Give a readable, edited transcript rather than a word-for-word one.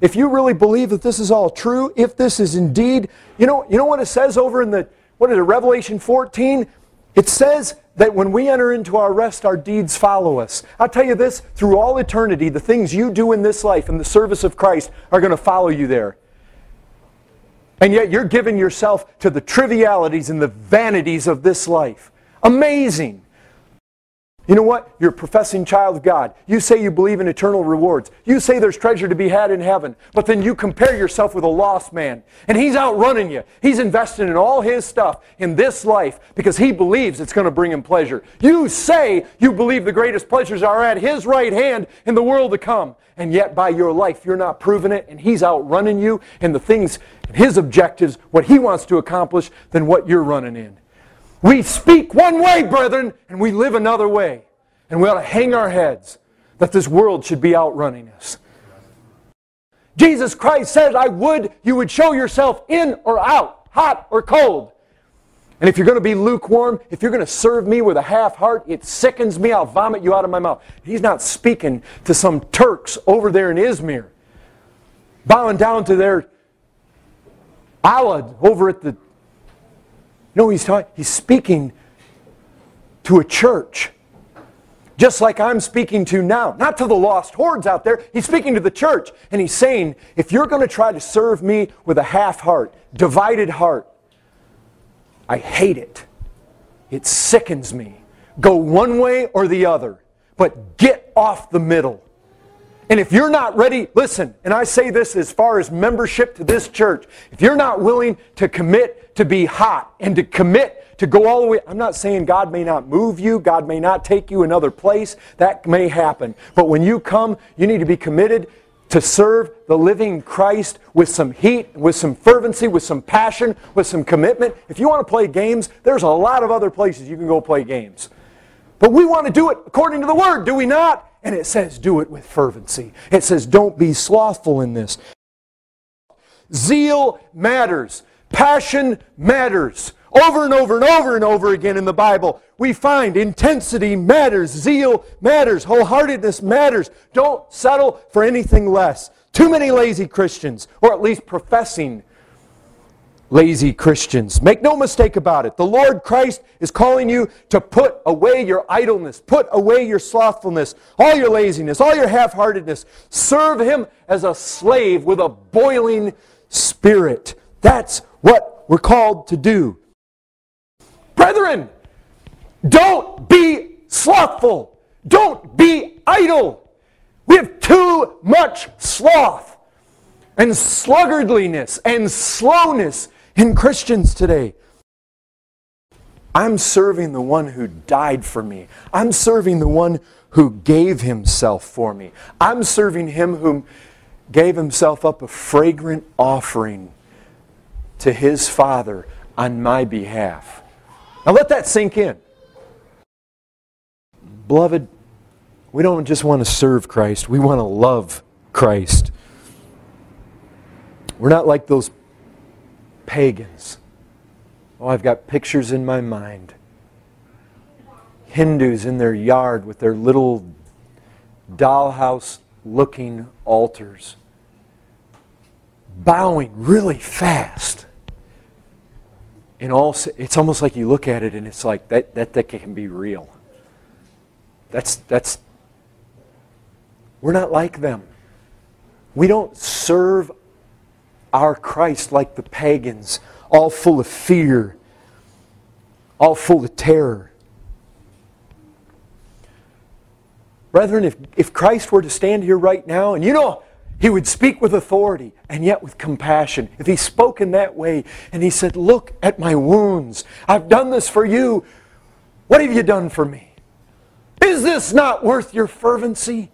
if you really believe that this is all true, if this is indeed, you know what it says over in Revelation 14? It says that when we enter into our rest, our deeds follow us. I'll tell you this, through all eternity, the things you do in this life in the service of Christ are going to follow you there. And yet you're giving yourself to the trivialities and the vanities of this life. Amazing. You know what? You're a professing child of God. You say you believe in eternal rewards. You say there's treasure to be had in heaven. But then you compare yourself with a lost man. And he's outrunning you. He's investing in all his stuff in this life because he believes it's going to bring him pleasure. You say you believe the greatest pleasures are at his right hand in the world to come. And yet by your life you're not proving it. And he's outrunning you in the things, his objectives, what he wants to accomplish than what you're running in. We speak one way, brethren, and we live another way. And we ought to hang our heads that this world should be outrunning us. Jesus Christ said, you would show yourself in or out, hot or cold. And if you're going to be lukewarm, if you're going to serve me with a half heart, it sickens me, I'll vomit you out of my mouth. He's not speaking to some Turks over there in Izmir, bowing down to their Allah over at the... No, he's speaking to a church. Just like I'm speaking to now. Not to the lost hordes out there. He's speaking to the church. And he's saying, if you're going to try to serve me with a half heart, divided heart, I hate it. It sickens me. Go one way or the other. But get off the middle. And if you're not ready, listen, and I say this as far as membership to this church, if you're not willing to commit to be hot and to commit to go all the way, I'm not saying God may not move you, God may not take you another place, that may happen. But when you come, you need to be committed to serve the living Christ with some heat, with some fervency, with some passion, with some commitment. If you want to play games, there's a lot of other places you can go play games. But we want to do it according to the Word, do we not? And it says do it with fervency. It says don't be slothful in this. Zeal matters. Passion matters. Over and over and over and over again in the Bible, we find intensity matters, zeal matters, wholeheartedness matters. Don't settle for anything less. Too many lazy Christians, or at least professing lazy Christians. Make no mistake about it. The Lord Christ is calling you to put away your idleness, put away your slothfulness, all your laziness, all your half-heartedness. Serve Him as a slave with a boiling spirit. That's what we're called to do. Brethren, don't be slothful. Don't be idle. We have too much sloth and sluggardliness and slowness in Christians today. I'm serving the one who died for me. I'm serving the one who gave Himself for me. I'm serving Him who gave Himself up a fragrant offering to His Father on my behalf. Now let that sink in. Beloved, we don't just want to serve Christ, we want to love Christ. We're not like those pagans. Oh, I've got pictures in my mind. Hindus in their yard with their little dollhouse-looking altars, bowing really fast. And it's almost like you look at it and it's like that can be real. We're not like them. We don't serve our Christ like the pagans, all full of fear, all full of terror. Brethren, if Christ were to stand here right now, and you know, He would speak with authority and yet with compassion. If He spoke in that way and He said, look at my wounds. I've done this for you. What have you done for me? Is this not worth your fervency?